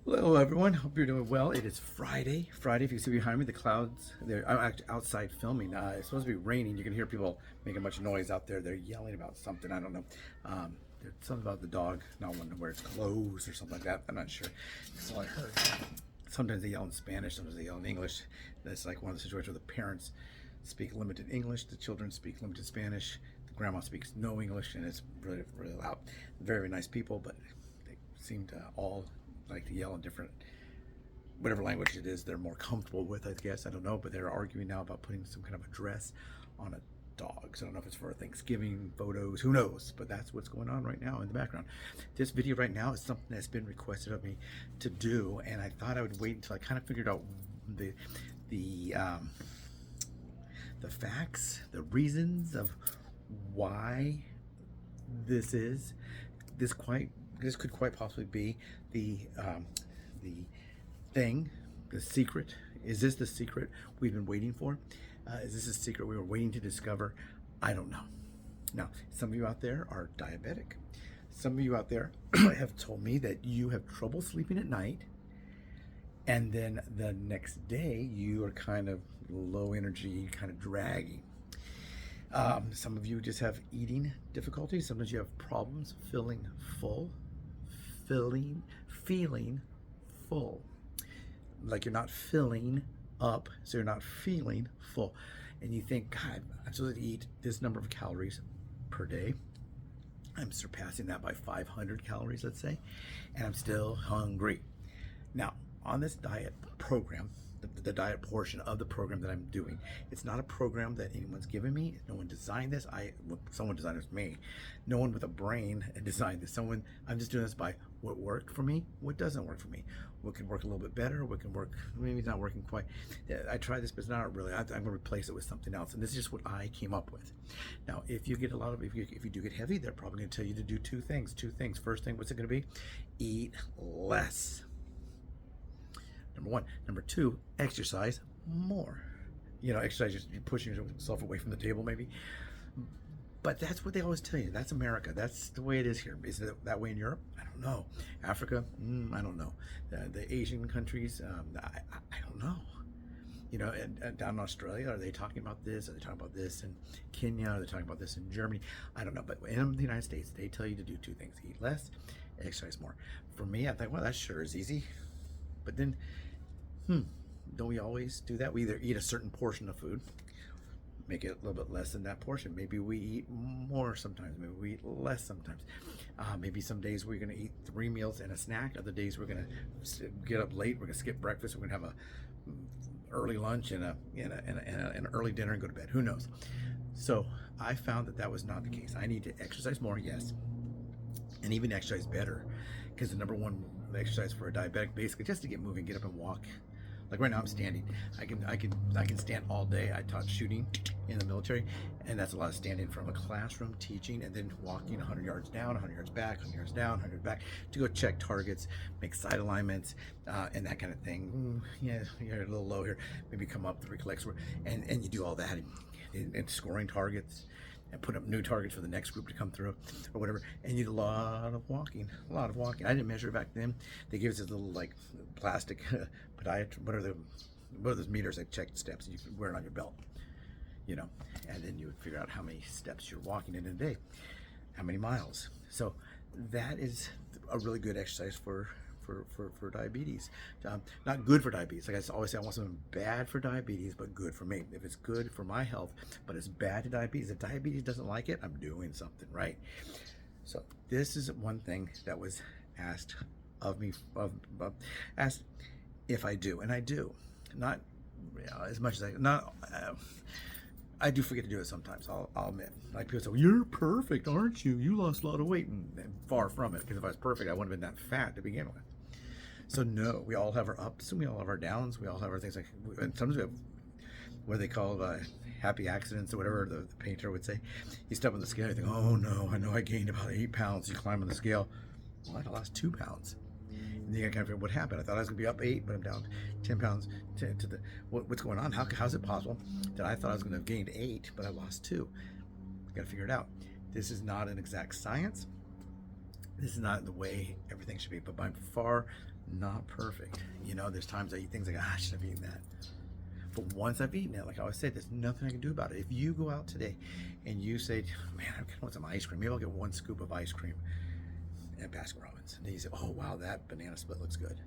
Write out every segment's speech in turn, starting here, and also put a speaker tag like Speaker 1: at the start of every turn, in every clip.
Speaker 1: Hello, everyone. Hope you're doing well. It is Friday. Friday, if you see behind me, the clouds, I'm actually outside filming. It's supposed to be raining. You can hear people making much noise out there. They're yelling about something. I don't know. There's something about the dog not wanting to wear its clothes or something like that. I'm not sure. That's all I heard. Sometimes they yell in Spanish, sometimes they yell in English. That's like one of the situations where the parents speak limited English, the children speak limited Spanish, the grandma speaks no English, and it's really, really loud. Very, very nice people, but they seem to all like to yell in different, whatever language it is they're more comfortable with, I guess. I don't know, but they're arguing now about putting some kind of a dress on a dog. So I don't know if it's for Thanksgiving photos, who knows, but that's what's going on right now in the background. This video right now is something that's been requested of me to do, and I thought I would wait until I kind of figured out the facts, the reasons of why this is this could quite possibly be the thing, the secret. Is this the secret we've been waiting for? Is this a secret we were waiting to discover? I don't know. Now, some of you out there are diabetic. Some of you out there have told me that you have trouble sleeping at night, and then the next day you are kind of low energy, kind of draggy. Some of you just have eating difficulties. Sometimes you have problems feeling full, feeling full. Like you're not filling up, so you're not feeling full. And you think, God, I'm supposed to eat this number of calories per day. I'm surpassing that by 500 calories, let's say, and I'm still hungry. Now, on this diet program, the diet portion of the program that I'm doing, it's not a program that anyone's given me. No one designed this. Someone designed this, me. No one with a brain designed this. I'm just doing this by what worked for me, what doesn't work for me, what can work a little bit better, what can work, maybe it's not working quite. I tried this, but it's not really. I'm going to replace it with something else, and this is just what I came up with. Now, if you get if you do get heavy, they're probably going to tell you to do two things. First thing, what's it going to be? Eat less. Number one. Number two, exercise more. Exercise, you're pushing yourself away from the table maybe. But that's what they always tell you. That's America. That's the way it is here. Is it that way in Europe? I don't know. Africa? I don't know. The Asian countries? I don't know. And down in Australia, are they talking about this? Are they talking about this in Kenya? Are they talking about this in Germany? I don't know. But in the United States, they tell you to do two things. Eat less, exercise more. For me, I think, well, that sure is easy. But then, don't we always do that? We either eat a certain portion of food, make it a little bit less than that portion. Maybe we eat more sometimes. Maybe we eat less sometimes. Maybe some days we're going to eat 3 meals and a snack. Other days we're going to get up late. We're going to skip breakfast. We're going to have a early lunch and an early dinner and go to bed. Who knows? So I found that was not the case. I need to exercise more, yes, and even exercise better, because the number one exercise for a diabetic, basically just to get moving, get up and walk. Like right now I'm standing. I can stand all day. I taught shooting in the military, and that's a lot of standing from a classroom teaching and then walking 100 yards down, 100 yards back, 100 yards down, 100 back to go check targets, make sight alignments, and that kind of thing. Yeah, you're a little low here. Maybe come up 3 clicks, and you do all that and scoring targets and put up new targets for the next group to come through or whatever. And you do a lot of walking. I didn't measure it back then. They give us this little like plastic podiatry, what are those meters that check steps, and you can wear it on your belt, and then you would figure out how many steps you're walking in a day, how many miles. So that is a really good exercise for diabetes. Not good for diabetes. Like I always say, I want something bad for diabetes, but good for me. If it's good for my health, but it's bad to diabetes, if diabetes doesn't like it, I'm doing something right. So this is one thing that was asked of me, asked if I do, and I do. Not as much as I do forget to do it sometimes. I'll admit. Like people say, well, "You're perfect, aren't you? You lost a lot of weight," and far from it. Because if I was perfect, I wouldn't have been that fat to begin with. So no, we all have our ups and we all have our downs. We all have our things and sometimes we have what they call happy accidents or whatever the painter would say. You step on the scale, you think, oh no, I know I gained about 8 pounds. You climb on the scale, well, I lost 2 pounds. And then you kind of figure, what happened? I thought I was going to be up 8, but I'm down 10 pounds to the, what's going on? How's it possible that I thought I was going to have gained 8, but I lost 2? Got to figure it out. This is not an exact science. This is not the way everything should be, but by far not perfect. You know, there's times I eat things like, I should have eaten that. But once I've eaten it, like I always say, there's nothing I can do about it. If you go out today and you say, man, I want some ice cream, maybe I'll get 1 scoop of ice cream at Baskin Robbins. And then you say, oh wow, that banana split looks good.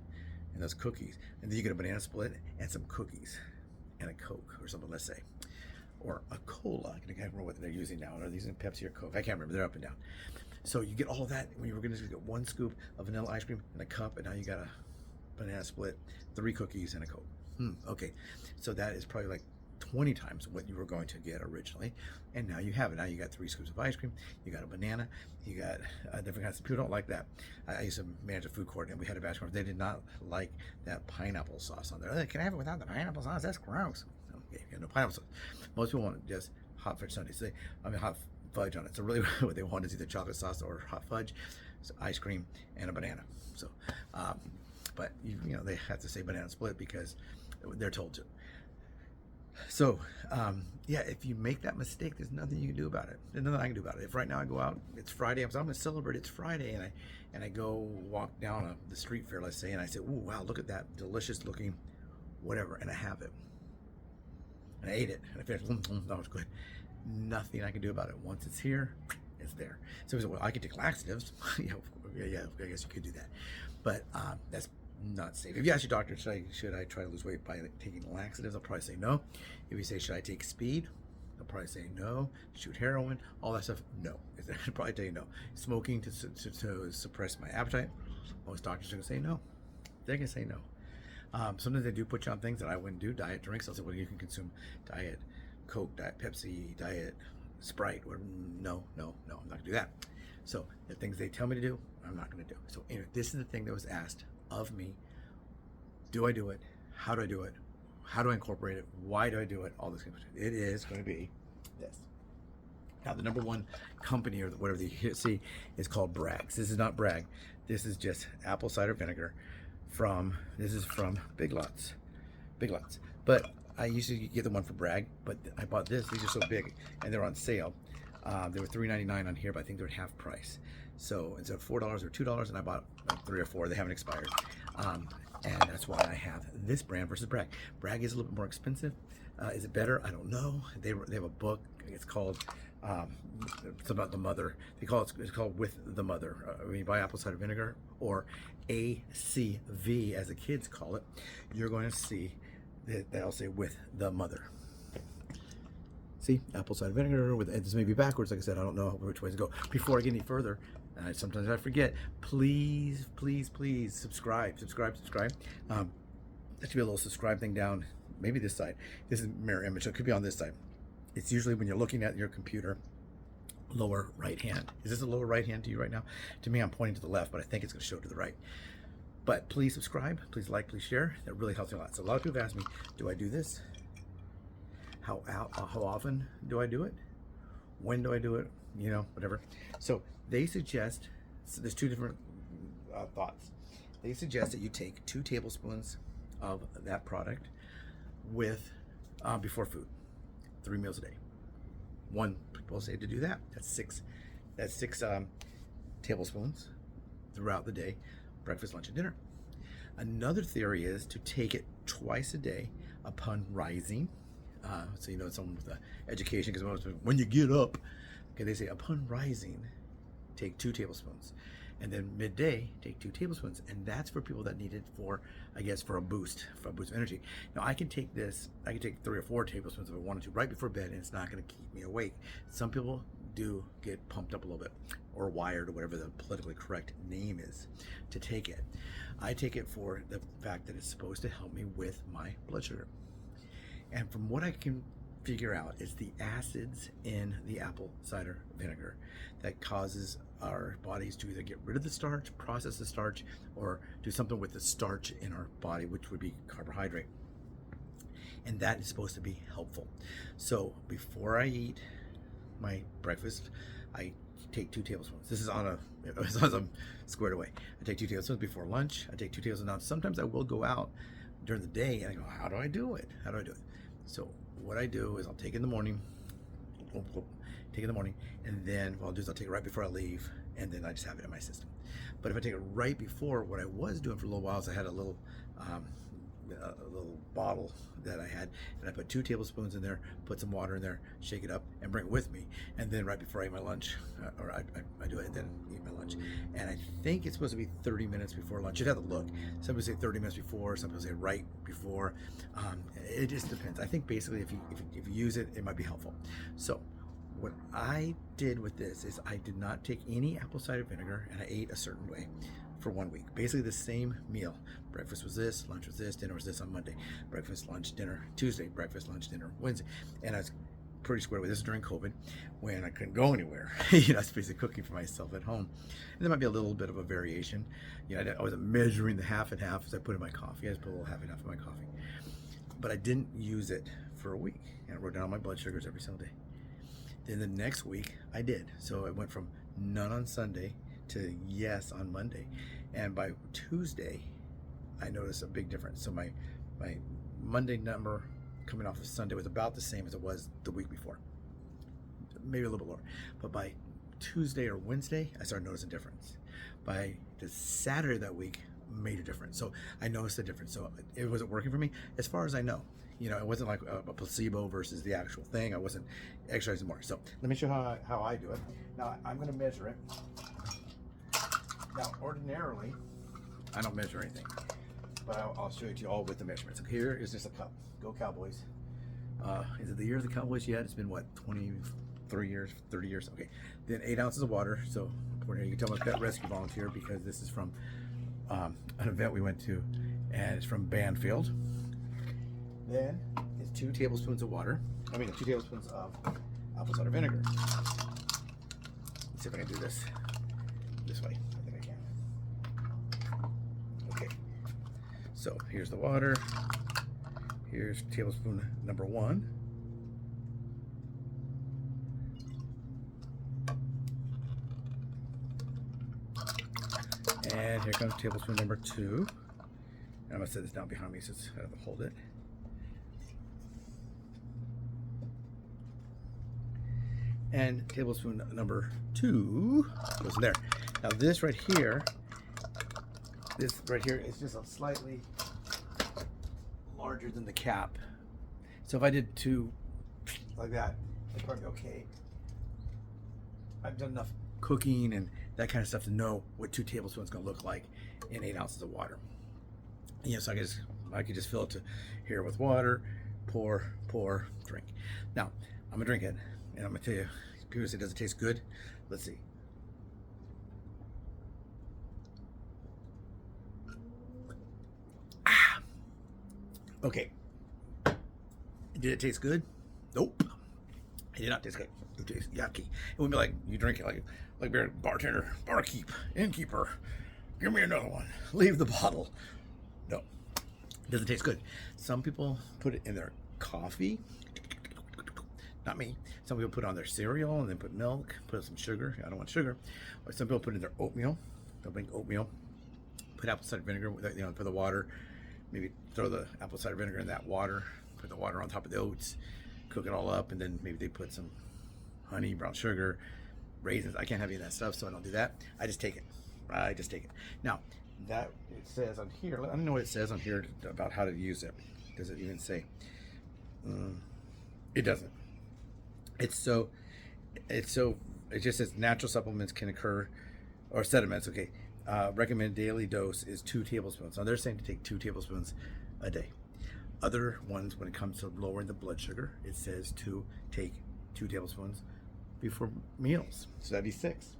Speaker 1: And those cookies. And then you get a banana split and some cookies and a Coke or something, let's say. Or a cola. I can't remember what they're using now. Are they using Pepsi or Coke? I can't remember. They're up and down. So you get all that when you were going to get 1 scoop of vanilla ice cream in a cup, and now you got a banana split, 3 cookies, and a Coke. Okay, so that is probably like 20 times what you were going to get originally, and now you have it. Now you got 3 scoops of ice cream, you got a banana, you got different kinds of people don't like that. I used to manage a food court, and we had a Baskin Robbins. They did not like that pineapple sauce on there. They're like, can I have it without the pineapple sauce? That's gross. Okay, you got no pineapple sauce. Most people want just hot fudge sundaes. Hot fudge on it. So really, what they want is either chocolate sauce or hot fudge, so ice cream, and a banana. So, but you know they have to say banana split because they're told to. So yeah, if you make that mistake, there's nothing you can do about it. There's nothing I can do about it. If right now I go out, it's Friday, I'm going to celebrate, it's Friday, and I go walk down the street fair, let's say, and I say, ooh, wow, look at that delicious looking whatever, and I have it. And I ate it, and I finished, that was good. Nothing I can do about it. Once it's here, it's there. So well, I can take laxatives. yeah, I guess you could do that. But that's not safe. If you ask your doctor, should I try to lose weight by taking laxatives, I'll probably say no. If you say, should I take speed, they'll probably say no. Shoot heroin, all that stuff, no. They'll probably tell you no. Smoking to suppress my appetite, most doctors are going to say no. They're going to say no. Sometimes they do put you on things that I wouldn't do. Diet drinks, I'll say, well, you can consume Diet Coke, Diet Pepsi, Diet Sprite. Or, no, I'm not going to do that. So the things they tell me to do, I'm not going to do. So anyway, this is the thing that was asked of me. Do I do it? How do I do it? How do I incorporate it? Why do I do it? All this kind of stuff. It is going to be this. Now, the number 1 company or whatever you see is called Bragg's. This is not Bragg. This is just apple cider vinegar this is from Big Lots. But I usually get the one for Bragg, but I bought this. These are so big and they're on sale. They were $3.99 on here, but I think they're at half price. So instead of $4 or $2, and I bought 3 or 4. They haven't expired. And that's why I have this brand versus Bragg. Bragg is a little bit more expensive. Is it better? I don't know. They have a book. It's called it's about the mother. It's called With the Mother. When you buy apple cider vinegar, or A.C.V. as the kids call it, you're going to see that they'll say with the mother. See, apple cider vinegar with, this may be backwards, like I said, I don't know which way to go. Before I get any further, sometimes I forget, please subscribe. There should be a little subscribe thing down, maybe this side. This is mirror image, so it could be on this side. It's usually when you're looking at your computer, lower right hand. Is this a lower right hand to you right now? To me, I'm pointing to the left, but I think it's going to show to the right. But please subscribe, please like, please share. That really helps me a lot. So a lot of people ask me, do I do this? How often do I do it? When do I do it? You know, whatever. So they suggest, so there's 2 different thoughts. They suggest that you take 2 tablespoons of that product with before food, 3 meals a day. 1 people say to do that. That's 6 tablespoons throughout the day, breakfast, lunch, and dinner. Another theory is to take it twice a day upon rising. So you know, someone with education, because when you get up, okay, they say upon rising, take 2 tablespoons, and then midday, take 2 tablespoons, and that's for people that need it for, I guess, for a boost of energy. Now I can take 3 or 4 tablespoons if I wanted to right before bed, and it's not going to keep me awake. Some people do get pumped up a little bit, or wired, or whatever the politically correct name is to take it. I take it for the fact that it's supposed to help me with my blood sugar. And from what I can figure out, it's the acids in the apple cider vinegar that causes our bodies to either get rid of the starch, process the starch, or do something with the starch in our body, which would be carbohydrate. And that is supposed to be helpful. So before I eat my breakfast, I take 2 tablespoons. This is as I'm squared away. I take 2 tablespoons before lunch. I take 2 tablespoons. Now, sometimes I will go out during the day and I go, how do I do it? So what I do is I'll take in the morning, and then what I'll do is I'll take it right before I leave, and then I just have it in my system. But if I take it right before, what I was doing for a little while is I had a little bottle that I had, and I put 2 tablespoons in there, put some water in there, shake it up, and bring it with me. And then right before I eat my lunch, or I do it and then eat my lunch. And I think it's supposed to be 30 minutes before lunch. You'd have to look. Some people say 30 minutes before, some people say right before. It just depends. I think basically if you use it, it might be helpful. So what I did with this is I did not take any apple cider vinegar, and I ate a certain way for 1 week. Basically the same meal. Breakfast was this, lunch was this, dinner was this on Monday. Breakfast, lunch, dinner Tuesday, breakfast, lunch, dinner Wednesday. And I was pretty square with this during COVID when I couldn't go anywhere. I was basically cooking for myself at home. And there might be a little bit of a variation. I wasn't measuring the half and half as I put in my coffee. I just put a little half and half in my coffee. But I didn't use it for a week. And I wrote down my blood sugars every single day. Then the next week I did. So it went from none on Sunday to yes on Monday. And by Tuesday, I noticed a big difference. So my Monday number coming off of Sunday was about the same as it was the week before, maybe a little bit lower. But by Tuesday or Wednesday, I started noticing a difference. By the Saturday that week, made a difference. So I noticed a difference. So it wasn't working for me, as far as I know. It wasn't like a placebo versus the actual thing. I wasn't exercising more. So let me show how I do it. Now I'm going to measure it. Now, ordinarily, I don't measure anything, but I'll show it to you all with the measurements. So here is just a cup. Go Cowboys. Is it the year of the Cowboys yet? It's been what, 23 years, 30 years? Okay. Then 8 ounces of water. So you can tell I'm a pet rescue volunteer because this is from an event we went to, and it's from Banfield. Then it's 2 tablespoons of water. 2 tablespoons of apple cider vinegar. Let's see if I can do this way. I think I can. Okay. So here's the water. Here's tablespoon number 1. And here comes tablespoon number 2. I'm gonna set this down behind me so I have to hold it. And tablespoon number 2 goes in there. Now this right here is just a slightly larger than the cap. So if I did 2 like that, it'd probably be okay. I've done enough cooking and that kind of stuff to know what 2 tablespoons is gonna look like in 8 ounces of water. So I could just fill it to here with water, pour, drink. Now I'm gonna drink it, and I'm gonna tell you, people say, does it taste good? Let's see. Okay. Did it taste good? Nope. It did not taste good. It tastes yucky. It would be like you drink it like beer, bartender, barkeep, innkeeper. Give me another one. Leave the bottle. No. It doesn't taste good. Some people put it in their coffee. Not me. Some people put it on their cereal and then put milk, put some sugar. I don't want sugar. Or some people put it in their oatmeal. They'll make oatmeal. Put apple cider vinegar, for the water. Maybe throw the apple cider vinegar in that water. Put the water on top of the oats. Cook it all up, and then maybe they put some honey, brown sugar, raisins. I can't have any of that stuff, so I don't do that. I just take it. Now, that it says on here, I don't know what it says on here about how to use it. Does it even say? It doesn't. It just says natural supplements can occur, or sediments, okay. Recommended daily dose is 2 tablespoons. Now they're saying to take 2 tablespoons a day. Other ones, when it comes to lowering the blood sugar, it says to take 2 tablespoons before meals. So that'd be 6.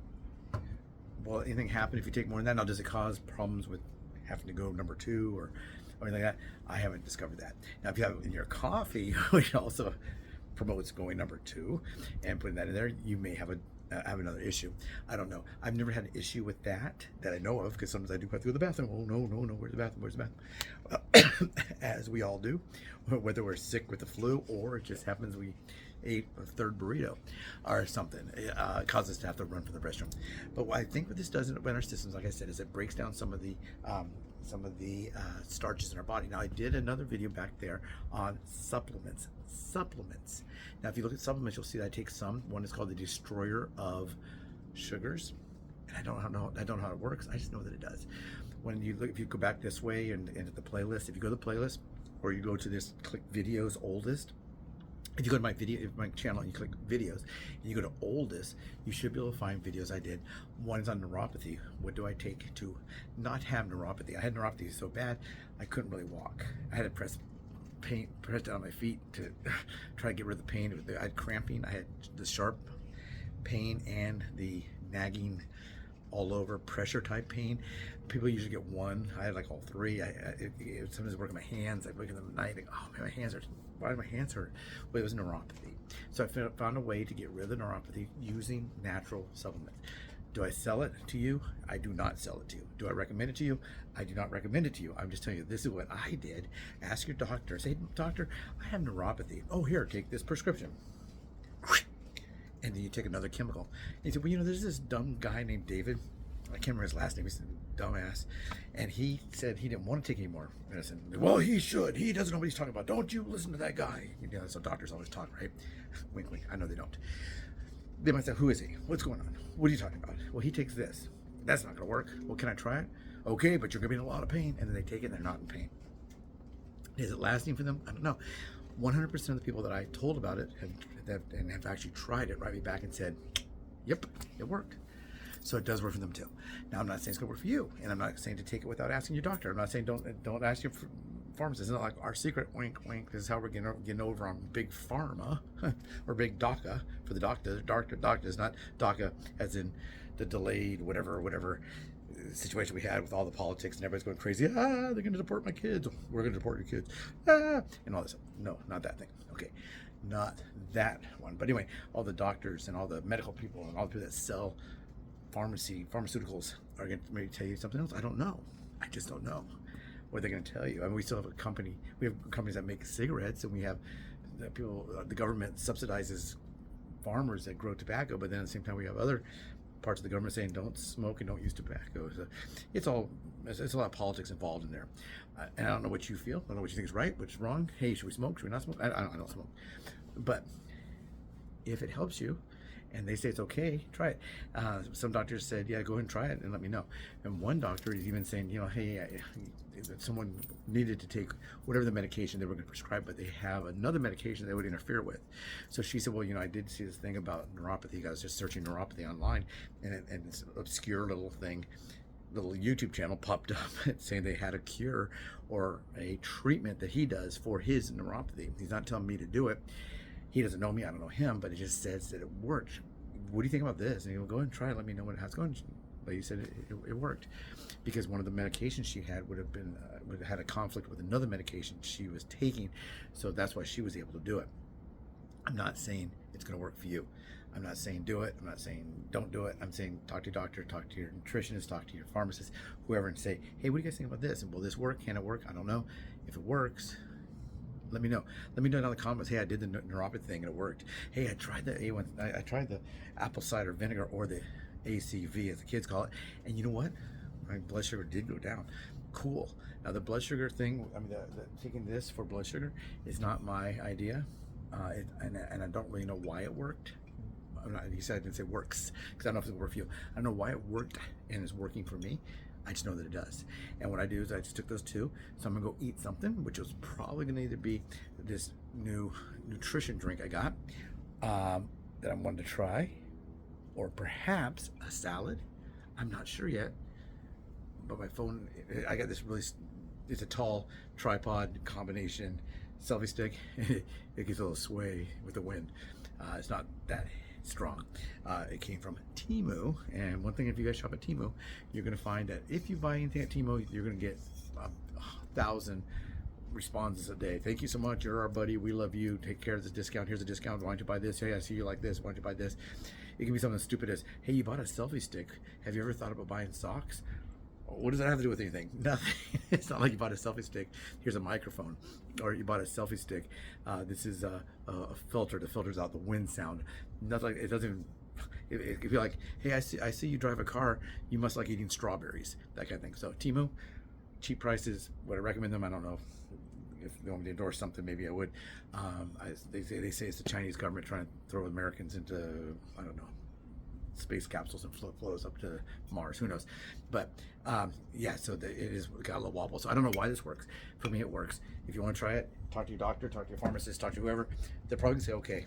Speaker 1: Will anything happen if you take more than that? Now, does it cause problems with having to go number 2 or anything like that? I haven't discovered that. Now, if you have it in your coffee, which also promotes going number 2 and putting that in there, you may have another issue. I don't know. I've never had an issue with that I know of, because sometimes I do have to go to the bathroom. Oh no, where's the bathroom? As we all do, whether we're sick with the flu or it just happens we ate a 3rd burrito or something. It causes us to have to run for the restroom. But what I think what this does in our systems, like I said, is it breaks down some of the starches in our body. Now, I did another video back there on supplements. Now, if you look at supplements, you'll see that I take some. One is called the Destroyer of Sugars. And I don't know how it works. I just know that it does. When you look, if you go back this way and at the playlist, if you go to the playlist, or you go to this, click videos oldest. If you go to my channel and you click videos and you go to oldest, you should be able to find videos I did. One is on neuropathy. What do I take to not have neuropathy? I had neuropathy so bad I couldn't really walk. I had to press down on my feet to try to get rid of the pain. I had cramping. I had the sharp pain and the nagging all over pressure type pain. People usually get one. I had like all three. Sometimes working my hands. I'd wake up in the night, like, oh man, my hands are. Why do my hands hurt? Well, it was neuropathy. So I found a way to get rid of the neuropathy using natural supplements. Do I sell it to you? I do not sell it to you. Do I recommend it to you? I do not recommend it to you. I'm just telling you, this is what I did. Ask your doctor. Say, doctor, I have neuropathy. Oh, here, take this prescription. And then you take another chemical. And he said, well, there's this dumb guy named David. I can't remember his last name. He's a dumbass. And he said he didn't want to take any more medicine. Well, he should. He doesn't know what he's talking about. Don't you listen to that guy. That's how doctors always talk, right? Wink, wink. I know they don't. They might say, who is he? What's going on? What are you talking about? Well, he takes this. That's not going to work. Well, can I try it? Okay, but you're going to be in a lot of pain. And then they take it and they're not in pain. Is it lasting for them? I don't know. 100% of the people that I told about it have actually tried it, write me back and said, yep, it worked. So it does work for them too. Now, I'm not saying it's going to work for you, and I'm not saying to take it without asking your doctor. I'm not saying don't ask your pharmacist. It's not like our secret, wink, wink. This is how we're getting over on big pharma or big DACA for the doctor. Doctor is not DACA as in the delayed whatever situation we had with all the politics and everybody's going crazy. They're going to deport my kids. We're going to deport your kids. And all this. No, not that thing. Okay, not that one. But anyway, all the doctors and all the medical people and all the people that sell pharmaceuticals are going to maybe tell you something else. I don't know. I just don't know what they're going to tell you. I mean, we still have a company. We have companies that make cigarettes, and we have people. The government subsidizes farmers that grow tobacco, but then at the same time, we have other parts of the government saying don't smoke and don't use tobacco. So it's a lot of politics involved in there. And I don't know what you feel. I don't know what you think is right, what's wrong. Hey, should we smoke? Should we not smoke? I don't smoke. But if it helps you, and they say it's okay, try it. Some doctors said, yeah, go ahead and try it and let me know. And one doctor is even saying, hey, someone needed to take whatever the medication they were going to prescribe, but they have another medication they would interfere with. So she said, well, I did see this thing about neuropathy. I was just searching neuropathy online, and it's an obscure little YouTube channel popped up saying they had a cure or a treatment that he does for his neuropathy. He's not telling me to do it. He doesn't know me, I don't know him, but it just says that it worked. What do you think about this? And he'll go ahead and try it, let me know how it's going. Like you said, it worked. Because one of the medications she had would have had a conflict with another medication she was taking, so that's why she was able to do it. I'm not saying it's going to work for you. I'm not saying do it. I'm not saying don't do it. I'm saying talk to your doctor, talk to your nutritionist, talk to your pharmacist, whoever, and say, hey, what do you guys think about this? And will this work? Can it work? I don't know. If it works, let me know. Let me know down in the comments. Hey, I did the neuropathy thing and it worked. Hey, I tried the A1. I tried the Apple Cider Vinegar, or the A.C.V. as the kids call it. And you know what? My blood sugar did go down. Cool. Now the blood sugar thing. I mean, taking this for blood sugar is not my idea, and I don't really know why it worked. You said I didn't say works because I don't know if it worked for you. I don't know why it worked and is working for me. I just know that it does. And what I do is I just took those two. So I'm gonna go eat something, which was probably gonna either be this new nutrition drink I got that I wanted to try, or perhaps a salad. I'm not sure yet. But my phone, I got this it's a tall tripod combination selfie stick. It gives a little sway with the wind. It's not that strong. It came from Temu, and one thing, if you guys shop at Temu, you're going to find that if you buy anything at Temu, you're going to get 1,000 responses a day. Thank you so much. You're our buddy. We love you. Take care of this discount. Here's a discount. Why don't you buy this? Hey, I see you like this. Why don't you buy this? It can be something as stupid as, hey, you bought a selfie stick. Have you ever thought about buying socks? What does that have to do with anything? Nothing. It's not like you bought a selfie stick. Here's a microphone. Or you bought a selfie stick. This is a filter that filters out the wind sound. Nothing. Like, it doesn't. It could be like, hey, I see you drive a car. You must like eating strawberries. That kind of thing. So Temu, cheap prices. Would I recommend them? I don't know. If they want me to endorse something, maybe I would. They say it's the Chinese government trying to throw Americans into, I don't know, space capsules and flows up to Mars. Who knows? But yeah, so it is got a little wobble. So I don't know why this works. For me, it works. If you want to try it, talk to your doctor, talk to your pharmacist, talk to whoever. They're probably gonna say okay.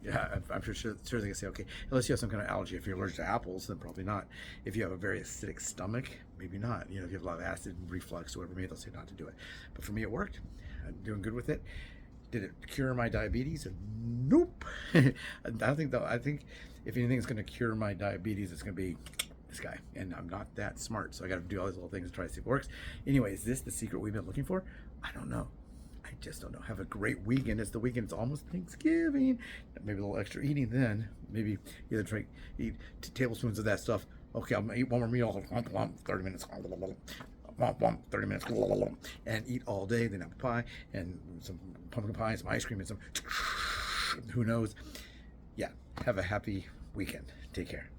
Speaker 1: Yeah, I'm sure they can say okay. Unless you have some kind of allergy. If you're allergic to apples, then probably not. If you have a very acidic stomach, maybe not. You know, if you have a lot of acid and reflux or whatever, maybe they'll say not to do it. But for me, it worked. I'm doing good with it. Did it cure my diabetes? Nope. I think if anything is going to cure my diabetes, it's going to be this guy. And I'm not that smart, so I got to do all these little things to try to see if it works. Anyway, is this the secret we've been looking for? I don't know. I just don't know. Have a great weekend. It's the weekend. It's almost Thanksgiving. Maybe a little extra eating then. Maybe either eat 2 tablespoons of that stuff. Okay, I'm gonna eat one more meal. 30 minutes. 30 minutes. And eat all day. Then apple pie and some pumpkin pie, some ice cream, and some who knows. Yeah. Have a happy weekend. Take care.